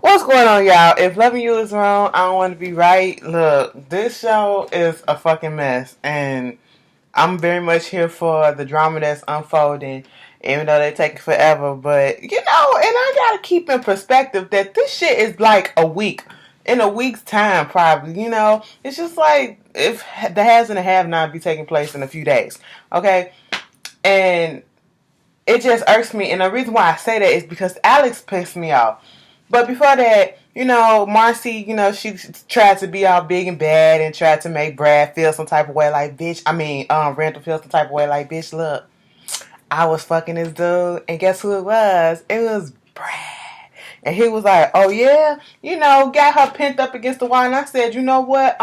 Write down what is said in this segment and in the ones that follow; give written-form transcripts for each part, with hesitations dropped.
What's going on, y'all? If loving you is wrong, I don't want to be right. Look, this show is a fucking mess, and I'm very much here for the drama that's unfolding, even though they take forever. But and I gotta keep in perspective that this shit is like a week. In a week's time, probably. It's just like if the has and the have not be taking place in a few days. Okay, and it just irks me, and the reason why I say that is because Alex pissed me off. But before that, Marcy, she tried to be all big and bad and tried to make Brad feel some type of way like, bitch. Randall feel some type of way like, bitch, look, I was fucking this dude, and guess who it was? It was Brad. And he was like, oh yeah? Got her pent up against the wall, and I said, you know what,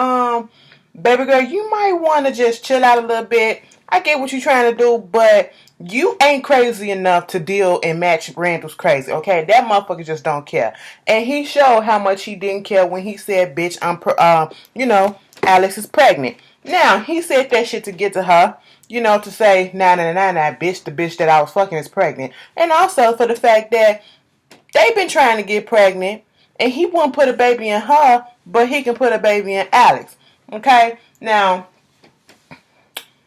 baby girl, you might want to just chill out a little bit. I get what you're trying to do, but you ain't crazy enough to deal and match Randall's crazy, okay? That motherfucker just don't care. And he showed how much he didn't care when he said, bitch, Alex is pregnant. Now, he said that shit to get to her, to say, nah, bitch, the bitch that I was fucking is pregnant. And also for the fact that they've been trying to get pregnant, and he won't put a baby in her, but he can put a baby in Alex. Okay? Now,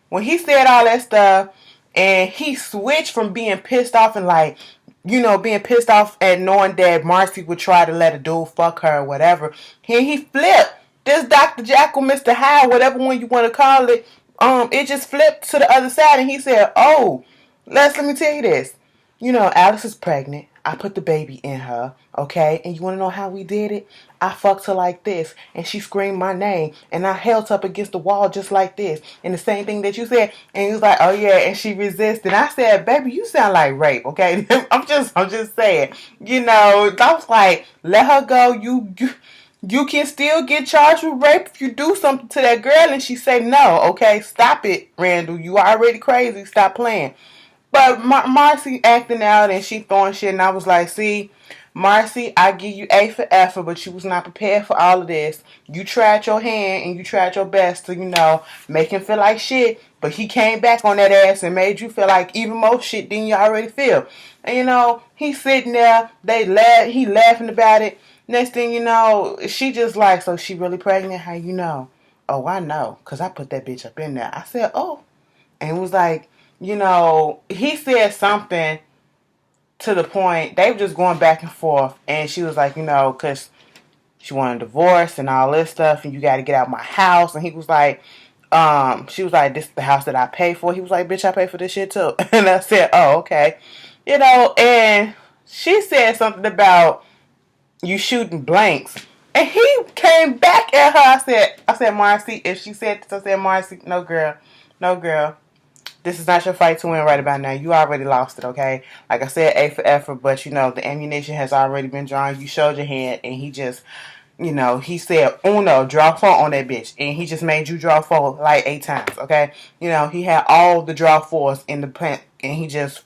when he said all that stuff, and he switched from being pissed off and being pissed off at knowing that Marcy would try to let a dude fuck her or whatever, he flipped. This Dr. Jackal, Mr. Hyde, whatever one you want to call it, it just flipped to the other side, and he said, oh, let me tell you this. Alice is pregnant. I put the baby in her, okay? And you want to know how we did it? I fucked her like this, and she screamed my name, and I held up against the wall just like this, and the same thing that you said. And he was like, oh yeah, and she resisted. I said, baby, you sound like rape, okay? I'm just saying. I was like, let her go. You can still get charged with rape if you do something to that girl. And she said, no, okay? Stop it, Randall. You already crazy. Stop playing. But Marcy acting out and she throwing shit, and I was like, see, Marcy, I give you A for effort, but you was not prepared for all of this. You tried your hand and you tried your best to, make him feel like shit, but he came back on that ass and made you feel like even more shit than you already feel. And he's sitting there, he laughing about it. Next thing you know, she just like, so she really pregnant? How you know? Oh, I know, because I put that bitch up in there. I said, oh. And it was like, he said something to the point, they were just going back and forth, and she was like, because she wanted a divorce and all this stuff, and you got to get out of my house, and he was like, she was like, this is the house that I pay for. He was like, bitch, I pay for this shit too. And I said, oh, okay. And she said something about you shooting blanks, and he came back at her. I said, Marcy, if she said this, I said, Marcy, no girl. This is not your fight to win right about now. You already lost it, okay? Like I said, A for effort, but the ammunition has already been drawn. You showed your hand, and he just, he said, Uno, draw four on that bitch. And he just made you draw four like 8 times, okay? He had all the draw fours in the plant, and he just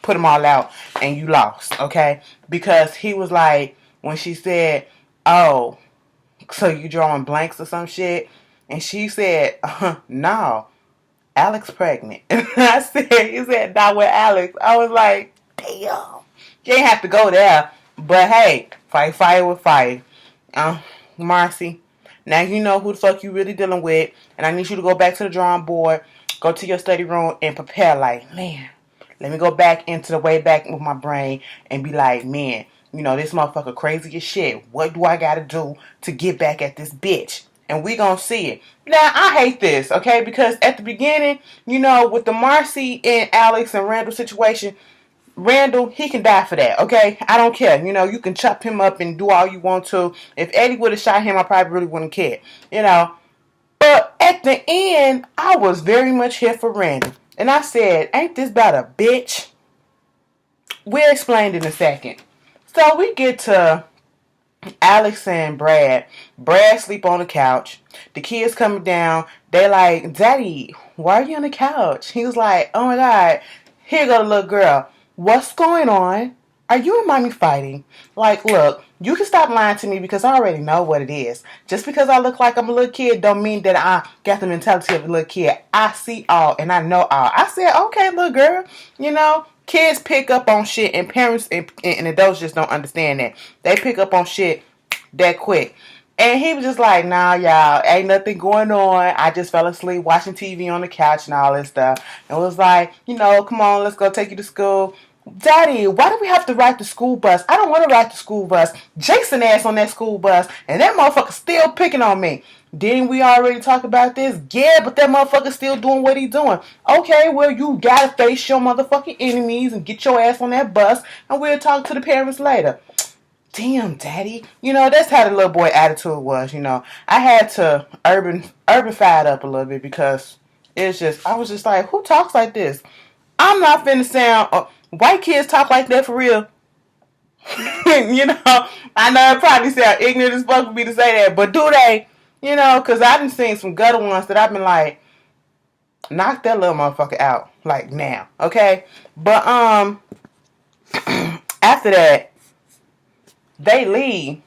put them all out, and you lost, okay? Because he was like, when she said, oh, so you drawing blanks or some shit? And she said, no. Alex pregnant. And he said, not with Alex. I was like, damn. You ain't have to go there. But hey, fight fire with fire. Marcy, now you know who the fuck you really dealing with. And I need you to go back to the drawing board, go to your study room, and prepare like, man, let me go back into the way back with my brain and be like, man, this motherfucker crazy as shit. What do I gotta do to get back at this bitch? And we gonna see it. Now, I hate this, okay? Because at the beginning, with the Marcy and Alex and Randall situation, Randall, he can die for that, okay? I don't care. You can chop him up and do all you want to. If Eddie would have shot him, I probably really wouldn't care, But at the end, I was very much here for Randall. And I said, ain't this about a bitch? We'll explain in a second. So we get to Alex and Brad. Brad sleep on the couch. The kids coming down. They like, Daddy, why are you on the couch? He was like, oh my God, here go the little girl. What's going on? Are you and mommy fighting? Like, look, you can stop lying to me because I already know what it is. Just because I look like I'm a little kid don't mean that I got the mentality of a little kid. I see all and I know all. I said, okay, little girl, kids pick up on shit and parents and adults just don't understand that. They pick up on shit that quick. And he was just like, nah, y'all, ain't nothing going on. I just fell asleep watching TV on the couch and all this stuff. And was like, come on, let's go take you to school. Daddy, why do we have to ride the school bus? I don't want to ride the school bus. Jason ass on that school bus, and that motherfucker still picking on me. Didn't we already talk about this? Yeah, but that motherfucker still doing what he doing. Okay, well, you gotta face your motherfucking enemies and get your ass on that bus, and we'll talk to the parents later. Damn, Daddy. That's how the little boy attitude was, I had to urban-fied up a little bit because I was just like, who talks like this? I'm not finna sound, white kids talk like that for real. I know it probably sound ignorant as fuck for me to say that, but do they? Because I done seen some gutter ones that I've been like, knock that little motherfucker out, like now, okay? But, after that, they leave,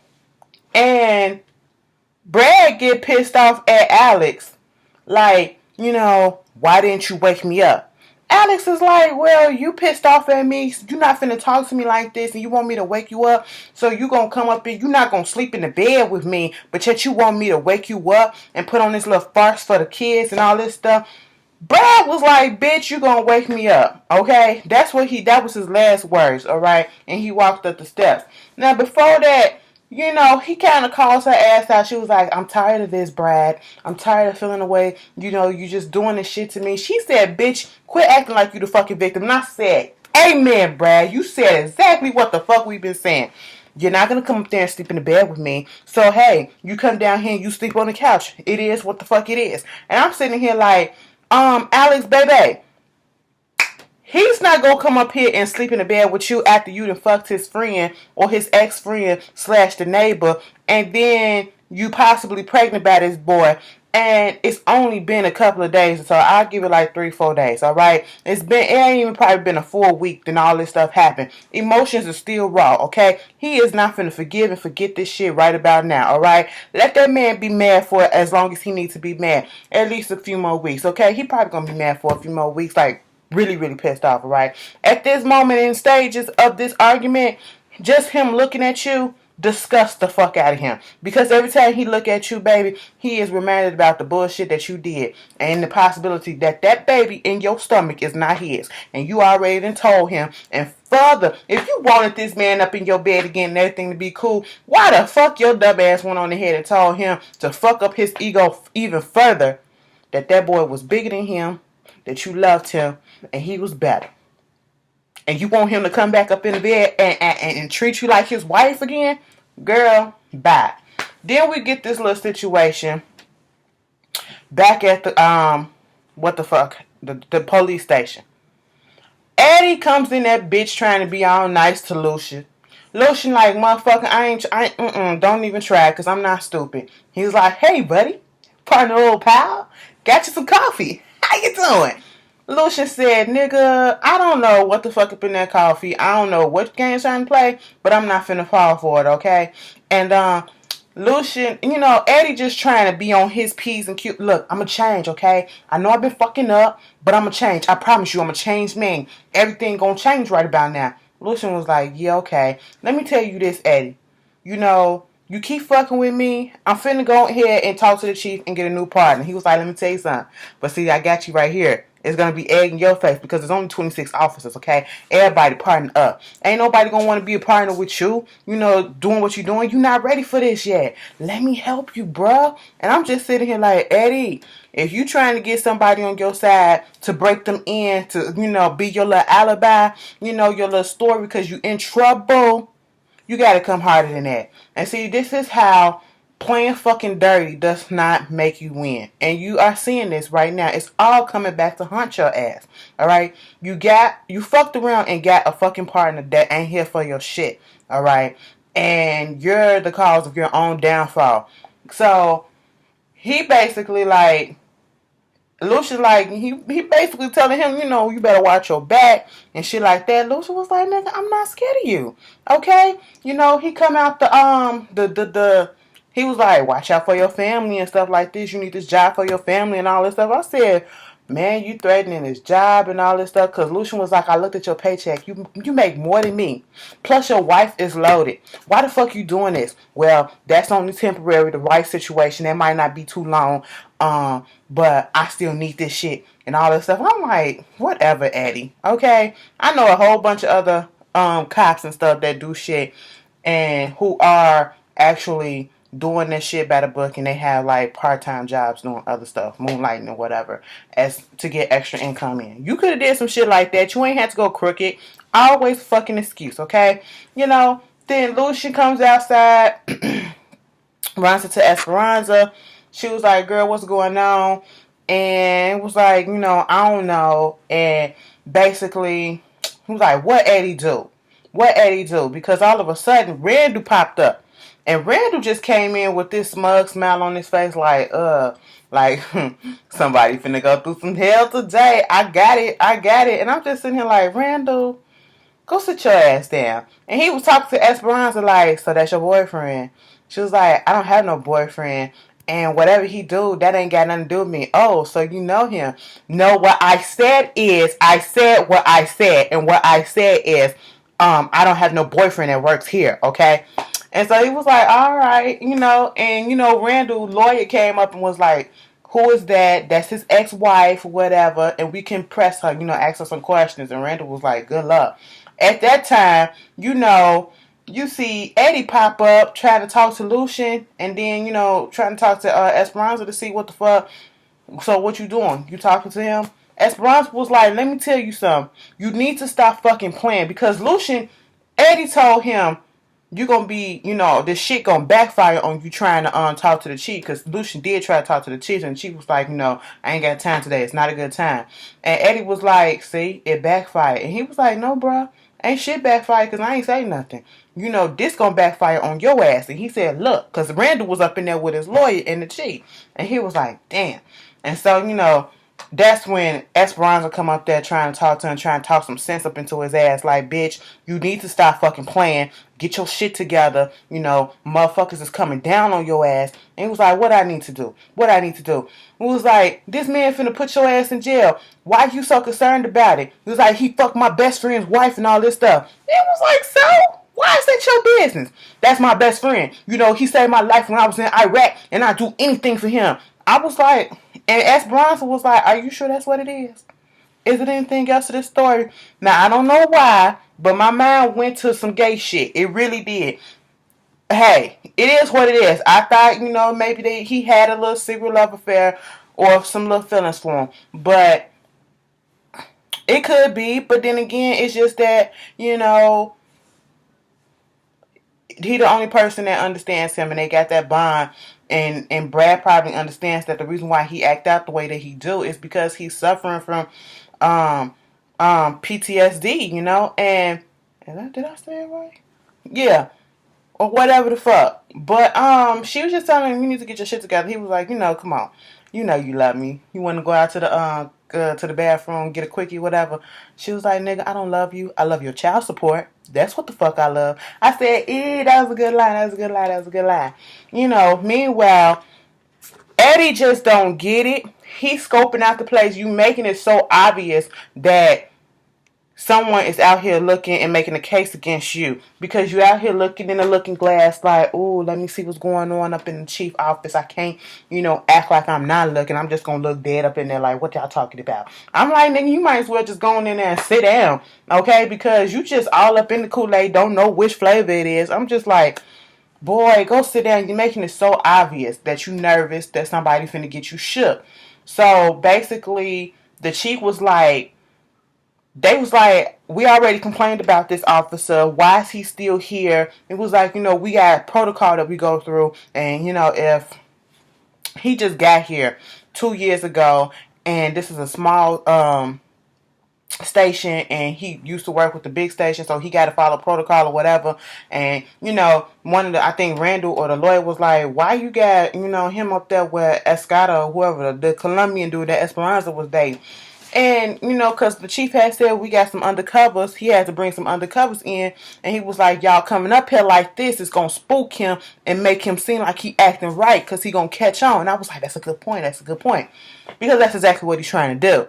and Brad get pissed off at Alex, like, why didn't you wake me up? Alex is like, well, you pissed off at me, you not finna talk to me like this, and you want me to wake you up, so you gonna come up and you not gonna sleep in the bed with me, but yet you want me to wake you up and put on this little farce for the kids and all this stuff. Brad was like, bitch, you gonna wake me up, okay? That was his last words, alright? And he walked up the steps. Now, before that, he kind of calls her ass out. She was like, I'm tired of this, Brad. I'm tired of feeling the way, you just doing this shit to me. She said, bitch, quit acting like you the fucking victim. And I said, amen, Brad. You said exactly what the fuck we've been saying. You're not going to come up there and sleep in the bed with me. So, hey, you come down here and you sleep on the couch. It is what the fuck it is. And I'm sitting here like, Alex, baby, he's not gonna come up here and sleep in the bed with you after you done fucked his friend or his ex-friend / the neighbor, and then you possibly pregnant by this boy, and it's only been a couple of days, so I'll give it like 3-4 days, alright? It ain't even probably been a full week, then all this stuff happened. Emotions are still raw, okay? He is not finna forgive and forget this shit right about now, alright? Let that man be mad for as long as he needs to be mad. At least a few more weeks, okay? He probably gonna be mad for a few more weeks, like, really, really pissed off, right? At this moment in stages of this argument, just him looking at you disgust the fuck out of him. Because every time he look at you, baby, he is reminded about the bullshit that you did. And the possibility that that baby in your stomach is not his. And you already done told him. And further, if you wanted this man up in your bed again and everything to be cool, why the fuck your dumb ass went on ahead and told him to fuck up his ego even further, that boy was bigger than him, that you loved him, and he was better. And you want him to come back up in the bed and treat you like his wife again? Girl, bye. Then we get this little situation back at the, what the fuck? The police station. Eddie comes in that bitch trying to be all nice to Lucien. Lucien like, motherfucker, don't even try, because I'm not stupid. He's like, hey, buddy, partner, old pal, got you some coffee. How you doing? Lucien said, nigga, I don't know what the fuck up in that coffee. I don't know what game trying to play, but I'm not finna fall for it, okay? And, Lucien, Eddie just trying to be on his P's and Q's. Look, I'm gonna change, okay? I know I've been fucking up, but I'm gonna change. I promise you, I'm a changed man. Everything gonna change right about now. Lucien was like, yeah, okay. Let me tell you this, Eddie. You keep fucking with me, I'm finna go ahead and talk to the chief and get a new partner. He was like, let me tell you something. But see, I got you right here. It's going to be egg in your face because there's only 26 officers, okay? Everybody partner up. Ain't nobody going to want to be a partner with you, doing what you're doing. You're not ready for this yet. Let me help you, bruh. And I'm just sitting here like, Eddie, if you trying to get somebody on your side to break them in, to, be your little alibi, your little story because you in trouble, you got to come harder than that. And see, this is how playing fucking dirty does not make you win. And you are seeing this right now. It's all coming back to haunt your ass. Alright? You fucked around and got a fucking partner that ain't here for your shit. Alright? And you're the cause of your own downfall. So, he basically like Lucien, like, he basically telling him, you better watch your back and shit like that. Lucien was like, nigga, I'm not scared of you. Okay? He come out he was like, watch out for your family and stuff like this. You need this job for your family and all this stuff. I said, man, you threatening his job and all this stuff. Because Lucien was like, I looked at your paycheck. You make more than me. Plus, your wife is loaded. Why the fuck you doing this? Well, that's only temporary, the right situation. That might not be too long. But I still need this shit and all this stuff. I'm like, whatever, Eddie. Okay? I know a whole bunch of other cops and stuff that do shit and who are actually doing this shit by the book, and they have like part-time jobs doing other stuff, moonlighting or whatever, as to get extra income in. You could have did some shit like that. You ain't had to go crooked. Always fucking excuse, okay? Then Lucien comes outside, runs into Esperanza. She was like, girl, what's going on? And it was like, I don't know. And basically, he was like, what Eddie do? What Eddie do? Because all of a sudden, Randall popped up. And Randall just came in with this smug smile on his face like somebody finna go through some hell today. I got it. And I'm just sitting here like, Randall, go sit your ass down. And he was talking to Esperanza like, so that's your boyfriend? She was like, I don't have no boyfriend. And whatever he do, that ain't got nothing to do with me. Oh, so you know him. No, what I said is, I said what I said. And what I said is, I don't have no boyfriend that works here, okay? And so he was like, all right, and, Randall, lawyer, came up and was like, who is that? That's his ex-wife, whatever, and we can press her, ask her some questions. And Randall was like, good luck. At that time, you see Eddie pop up trying to talk to Lucien, and then, trying to talk to Esperanza to see what the fuck. So what you doing? You talking to him? Esperanza was like, let me tell you something. You need to stop fucking playing. Because Lucien, Eddie told him, you're going to be, this shit going to backfire on you trying to talk to the chief. Because Lucien did try to talk to the chief. And the chief was like, I ain't got time today. It's not a good time. And Eddie was like, see, it backfired. And he was like, no, bro. Ain't shit backfired because I ain't say nothing. This going to backfire on your ass. And he said, look. Because Randall was up in there with his lawyer and the chief. And he was like, damn. And so, that's when Esperanza come up there trying to talk to him, trying to talk some sense up into his ass. Like, bitch, you need to stop fucking playing. Get your shit together. Motherfuckers is coming down on your ass. And he was like, what I need to do? He was like, this man finna put your ass in jail. Why you so concerned about it? He was like, he fucked my best friend's wife and all this stuff. It was like, so? Why is that your business? That's my best friend. He saved my life when I was in Iraq, and I'd do anything for him. I was like, and Esperanza was like, are you sure that's what it is? Is it anything else to this story? Now, I don't know why, but my mind went to some gay shit. It really did. Hey, it is what it is. I thought, maybe he had a little secret love affair or some little feelings for him. But it could be. But then again, it's just that, he the only person that understands him, and they got that bond. And Brad probably understands that the reason why he act out the way that he do is because he's suffering from PTSD, and did I say it right? Yeah. Or whatever the fuck. But she was just telling him, you need to get your shit together. He was like, come on. You love me. You want to go out to the bathroom, get a quickie, whatever. She was like, nigga, I don't love you. I love your child support. That's what the fuck I love. I said, that was a good line. Meanwhile, Eddie just don't get it. He's scoping out the place. You making it so obvious that someone is out here looking and making a case against you because you out here looking in the looking glass like, ooh, let me see what's going on up in the chief office. I can't, act like I'm not looking. I'm just going to look dead up in there like, what y'all talking about? I'm like, nigga, you might as well just go in there and sit down, okay? Because you just all up in the Kool-Aid, don't know which flavor it is. I'm just like, boy, go sit down. You're making it so obvious that you nervous that somebody finna get you shook. So basically, the chief was like, they was like, we already complained about this officer. Why is he still here? It was like, we got protocol that we go through. And, if he just got here 2 years ago and this is a small station, and he used to work with the big station, so he got to follow protocol or whatever. And one of the, I think Randall or the lawyer was like, why you got him up there with Escada or whoever, the Colombian dude that Esperanza was dating. And because the chief had said we got some undercovers, he had to bring some undercovers in, and he was like, y'all coming up here like this is gonna spook him and make him seem like he acting right, because he gonna catch on. And I was like, that's a good point, because that's exactly what he's trying to do.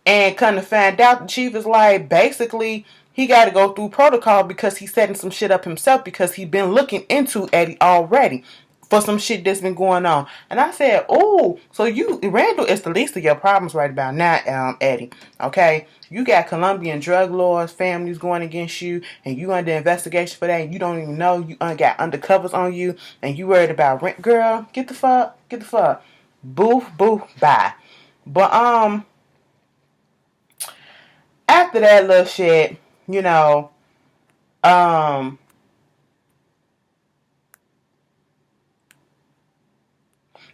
And kind of find out, the chief is like, basically, he got to go through protocol because he's setting some shit up himself, because he been looking into Eddie already for some shit that's been going on. And I said, oh, so Randall is the least of your problems right about now, Eddie. Okay? You got Colombian drug lords, families going against you, and you under investigation for that, and you don't even know you got undercovers on you, and you worried about rent. Girl, get the fuck. Boof, bye. But, after that little shit,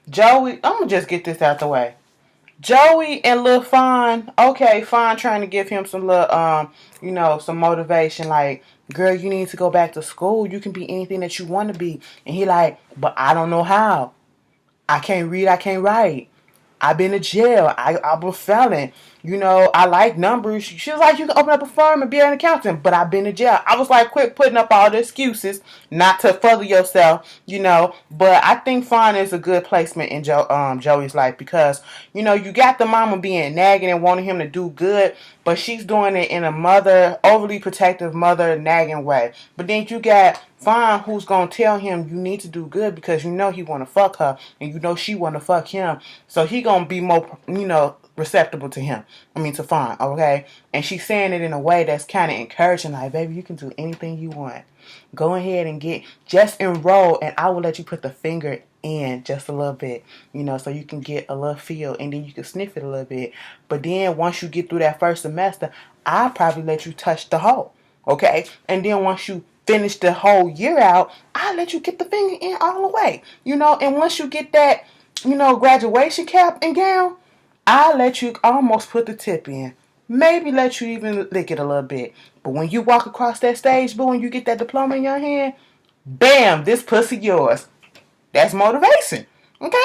Joey, I'm gonna just get this out the way. Joey and Lil Fawn, okay, Fawn trying to give him some little, some motivation, like, girl, you need to go back to school. You can be anything that you want to be. And he like, but I don't know how. I can't read, I can't write. I've been to jail. I'm a felon. I like numbers. She was like, you can open up a firm and be an accountant, but I've been to jail. I was like, quit putting up all the excuses not to further yourself, But I think Fawn is a good placement in Joey's life, because, you got the mama being nagging and wanting him to do good, but she's doing it in a overly protective mother nagging way. But then you got Fawn, who's going to tell him you need to do good, because he want to fuck her, and she want to fuck him. So he going to be more, receptible to him. To Fawn, okay? And she's saying it in a way that's kind of encouraging, like, baby, you can do anything you want. Go ahead and just enroll, and I will let you put the finger in just a little bit, so you can get a little feel, and then you can sniff it a little bit. But then once you get through that first semester, I'll probably let you touch the hole, okay? And then once you finish the whole year out, I'll let you get the finger in all the way, and once you get that, graduation cap and gown, I'll let you almost put the tip in. Maybe let you even lick it a little bit. But when you walk across that stage, boo, and you get that diploma in your hand, bam, this pussy yours. That's motivation. Okay?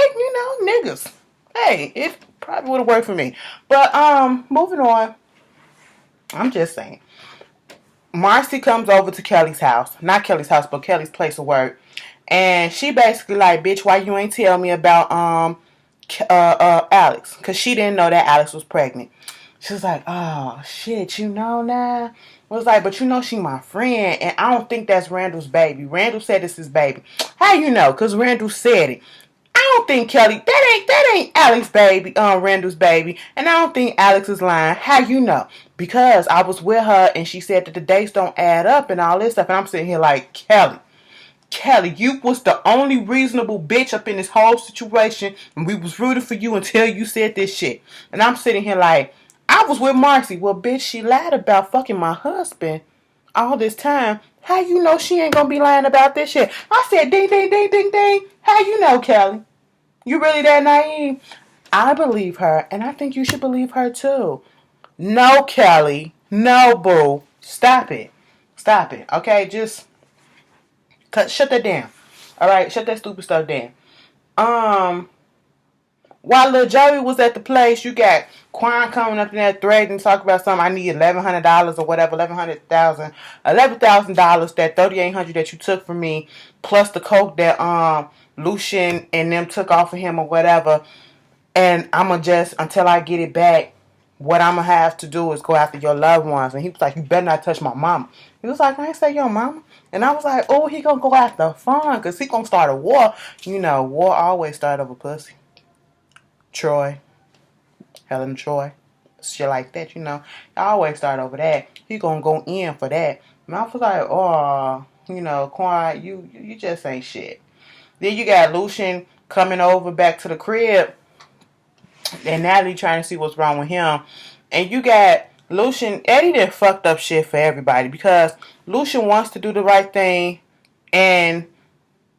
Niggas. Hey, it probably would have worked for me. But, moving on. I'm just saying. Marcy comes over to Kelly's house. Not Kelly's house, but Kelly's place of work. And she basically like, bitch, why you ain't tell me about, Alex? Because she didn't know that Alex was pregnant. She was like, oh, shit, now? I was like, but she my friend, and I don't think that's Randall's baby. Randall said it's his baby. How you know? Because Randall said it. I don't think Kelly, that ain't Alex's baby, Randall's baby, and I don't think Alex is lying. How you know? Because I was with her, and she said that the dates don't add up and all this stuff, and I'm sitting here like, Kelly, you was the only reasonable bitch up in this whole situation, and we was rooting for you until you said this shit. And I'm sitting here like, I was with Marcy. Well, bitch, she lied about fucking my husband all this time. How you know she ain't gonna be lying about this shit? I said, ding, ding, ding, ding, ding. How you know, Kelly? You really that naive? I believe her, and I think you should believe her too. No, Kelly. No, boo. Stop it. Okay, just shut that down. All right, shut that stupid stuff down. While little Joey was at the place, you got Quan coming up in there threatening, talk about something. I need $1,100 or whatever, $11,000 that $3,800 that you took from me, plus the coke that Lucien and them took off of him or whatever. And I'ma just, until I get it back, what I'ma have to do is go after your loved ones. And he was like, you better not touch my mama. He was like, I ain't say your mama. And I was like, oh, he gonna go after Fawn, because he gonna start a war. War always start over pussy. Troy, Helen Troy, shit like that, I always start over that. He gonna go in for that. And I was like, oh, Quan, you just ain't shit. Then you got Lucien coming over back to the crib, and Natalie trying to see what's wrong with him. And you got Lucien, Eddie done fucked up shit for everybody, because Lucien wants to do the right thing, and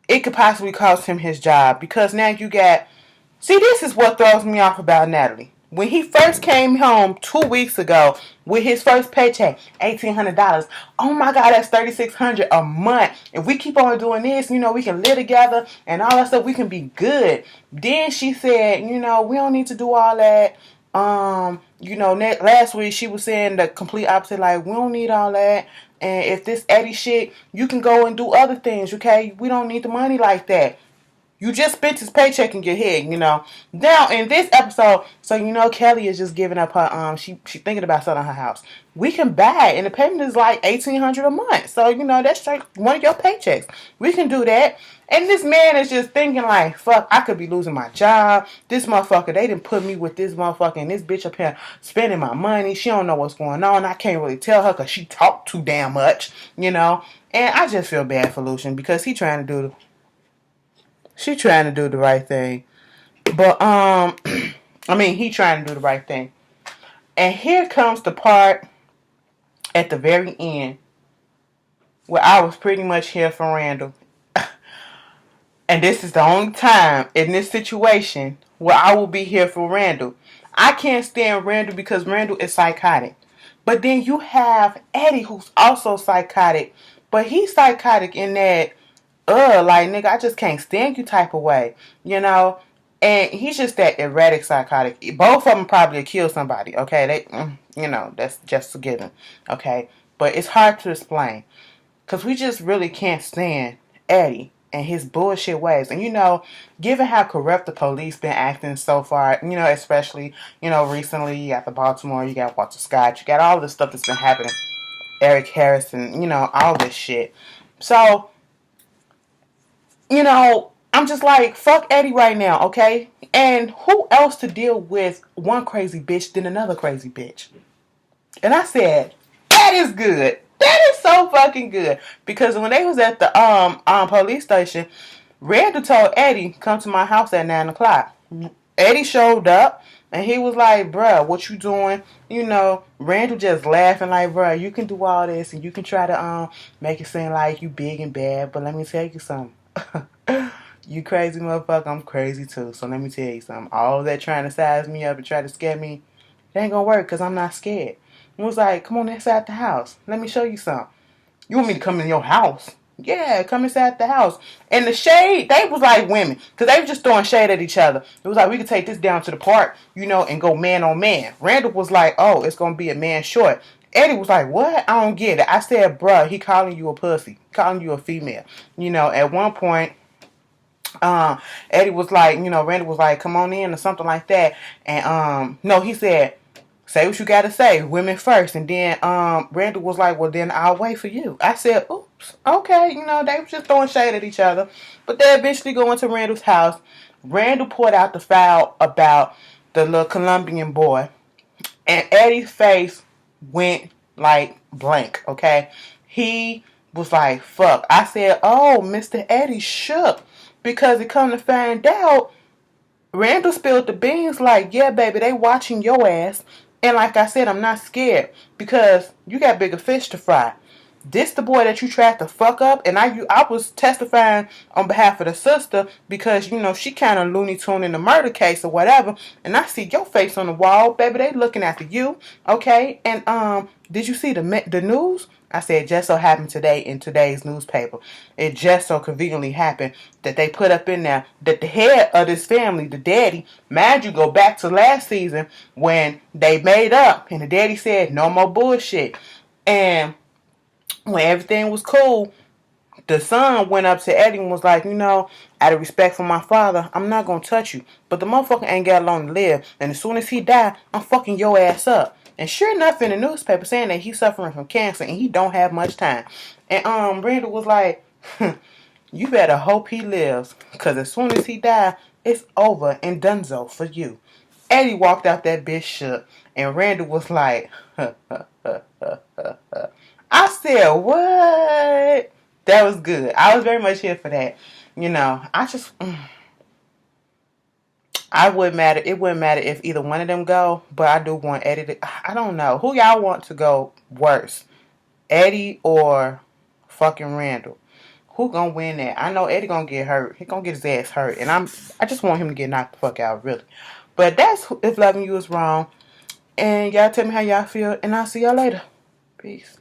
it could possibly cost him his job, because now you got, see, this is what throws me off about Natalie. When he first came home 2 weeks ago with his first paycheck, $1,800. Oh my God, that's $3,600 a month. If we keep on doing this, we can live together and all that stuff. We can be good. Then she said, we don't need to do all that. Last week she was saying the complete opposite. Like, we don't need all that. And if this Eddie shit, you can go and do other things. Okay, we don't need the money like that. You just spent his paycheck in your head, Now in this episode, so Kelly is just giving up her she thinking about selling her house. We can buy it, and the payment is like $1,800 a month. So that's like one of your paychecks. We can do that. And this man is just thinking like, fuck, I could be losing my job. This motherfucker, they didn't put me with this motherfucker and this bitch up here spending my money. She don't know what's going on. I can't really tell her because she talked too damn much, And I just feel bad for Lucien because she trying to do the right thing. But he trying to do the right thing. And here comes the part at the very end where I was pretty much here for Randall. And this is the only time in this situation where I will be here for Randall. I can't stand Randall because Randall is psychotic. But then you have Eddie, who's also psychotic. But he's psychotic in that, like, nigga, I just can't stand you type of way. And he's just that erratic psychotic. Both of them probably killed somebody, okay? That's just a given, okay? But it's hard to explain. Because we just really can't stand Eddie and his bullshit ways. And, given how corrupt the police been acting so far, especially, recently, you got the Baltimore, you got Walter Scott, you got all this stuff that's been happening. Eric Harrison, all this shit. So, I'm just like, fuck Eddie right now, okay? And who else to deal with one crazy bitch than another crazy bitch? And I said, that is good. That is so fucking good. Because when they was at the police station, Randall told Eddie, come to my house at 9 o'clock. Eddie showed up, and he was like, bruh, what you doing? Randall just laughing like, bruh, you can do all this, and you can try to make it seem like you big and bad, but let me tell you something. You crazy motherfucker, I'm crazy too. So let me tell you something. All that trying to size me up and try to scare me, it ain't gonna work because I'm not scared. He was like, come on inside the house. Let me show you something. You want me to come in your house? Yeah, come inside the house. And the shade, they was like women. Because they was just throwing shade at each other. It was like, we could take this down to the park, and go man on man. Randall was like, oh, it's going to be a man short. Eddie was like, what? I don't get it. I said, bruh, he calling you a pussy. Calling you a female. At one point, Eddie was like, Randall was like, come on in or something like that. And, no, he said, say what you gotta say, women first. And then Randall was like, well, then I'll wait for you. I said, oops, okay. They were just throwing shade at each other. But they eventually go into Randall's house. Randall poured out the file about the little Colombian boy. And Eddie's face went like blank, okay? He was like, fuck. I said, oh, Mr. Eddie shook. Because it come to find out, Randall spilled the beans like, yeah, baby, they watching your ass. And like I said, I'm not scared because you got bigger fish to fry. This the boy that you tried to fuck up, and I was testifying on behalf of the sister because she kind of Looney Tune in the murder case or whatever, and I see your face on the wall, baby. They looking after you, okay? And did you see the news? I said, just so happened today in today's newspaper. It just so conveniently happened that they put up in there that the head of this family, the daddy, mind you, go back to last season when they made up and the daddy said, no more bullshit. And when everything was cool, the son went up to Eddie and was like, out of respect for my father, I'm not going to touch you. But the motherfucker ain't got long to live. And as soon as he die, I'm fucking your ass up. And sure enough, in the newspaper saying that he's suffering from cancer and he don't have much time. And Randall was like, you better hope he lives. Because as soon as he die, it's over and donezo for you. Eddie walked out that bitch shook. And Randall was like, I said, what? That was good. I was very much here for that. I wouldn't matter. It wouldn't matter if either one of them go, but I do want Eddie to, I don't know. Who y'all want to go worse? Eddie or fucking Randall? Who gonna win that? I know Eddie gonna get hurt. He gonna get his ass hurt. And I just want him to get knocked the fuck out, really. But that's if loving you is wrong. And y'all tell me how y'all feel, and I'll see y'all later. Peace.